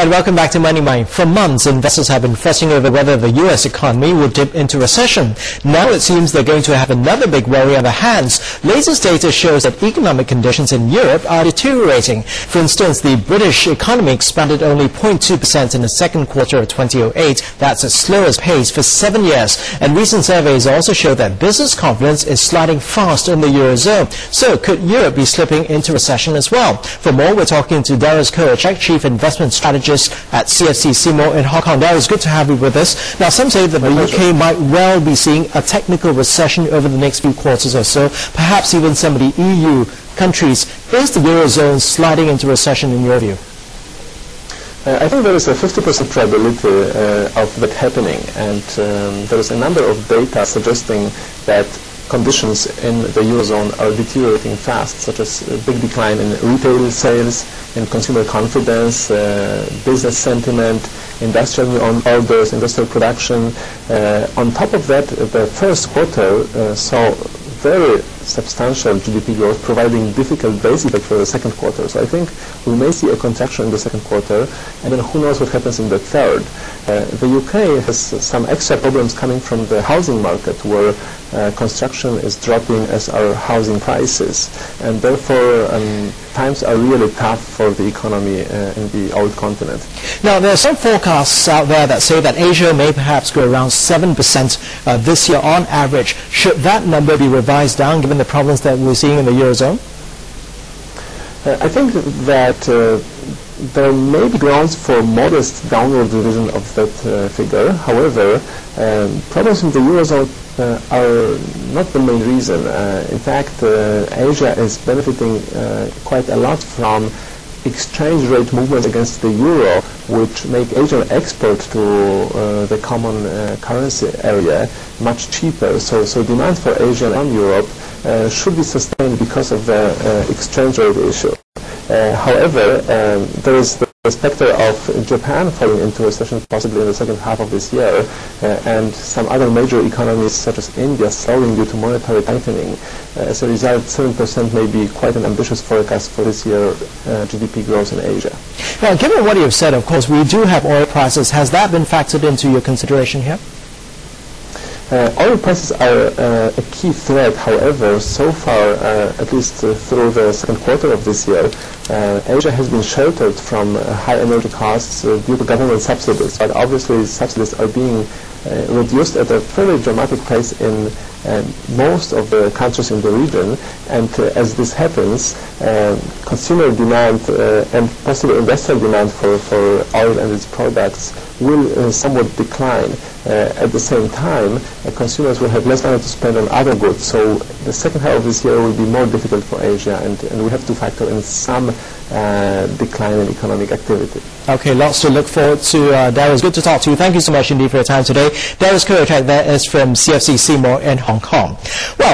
And welcome back to Money Mind. For months, investors have been fussing over whether the U.S. economy will dip into recession. Now it seems they're going to have another big worry on their hands. Latest data shows that economic conditions in Europe are deteriorating. For instance, the British economy expanded only 0.2% in the second quarter of 2008. That's its slowest pace for 7 years. And recent surveys also show that business confidence is sliding fast in the Eurozone. So could Europe be slipping into recession as well? For more, we're talking to Dariusz Kowalczyk, Chief Investment Strategist at CFC Seymour in Hong Kong. Dariusz, good to have you with us. Now, some say that the UK might well be seeing a technical recession over the next few quarters or so, perhaps even some of the EU countries. Is the Eurozone sliding into recession in your view? I think there is a 50% probability of that happening, and there is a number of data suggesting that conditions in the Eurozone are deteriorating fast, such as a big decline in retail sales, in consumer confidence, business sentiment, industrial new orders, industrial production. On top of that, the first quarter saw very substantial GDP growth, providing difficult base effect for the second quarter. So I think we may see a contraction in the second quarter, and then who knows what happens in the third. The UK has some extra problems coming from the housing market, where construction is dropping as are housing prices, and therefore times are really tough for the economy in the old continent. Now, there are some forecasts out there that say that Asia may perhaps grow around 7% this year on average. Should that number be revised down given the problems that we're seeing in the Eurozone? I think that there may be grounds for modest downward revision of that figure. However, problems in the Eurozone are not the main reason. In fact, Asia is benefiting quite a lot from exchange rate movements against the euro, which make Asian export to the common currency area much cheaper. So demand for Asia and Europe should be sustained because of the exchange rate issue. However, there is the specter of Japan falling into recession possibly in the second half of this year, and some other major economies such as India slowing due to monetary tightening. As a result, 7% may be quite an ambitious forecast for this year GDP growth in Asia. Now, given what you've said, of course, we do have oil prices. Has that been factored into your consideration here? Oil prices are a key threat. However, so far, at least through the second quarter of this year, Asia has been sheltered from high energy costs due to government subsidies. But obviously, subsidies are being reduced at a fairly dramatic pace in most of the countries in the region, and as this happens, consumer demand and possibly industrial demand for oil and its products will somewhat decline. At the same time, consumers will have less money to spend on other goods, so the second half of this year will be more difficult for Asia, and we have to factor in some decline in economic activity. Okay, lots to look forward to. Dariusz, good to talk to you. Thank you so much indeed for your time today. Dariusz Kowalczyk, there is from CFC Seymour in Hong Kong. Well,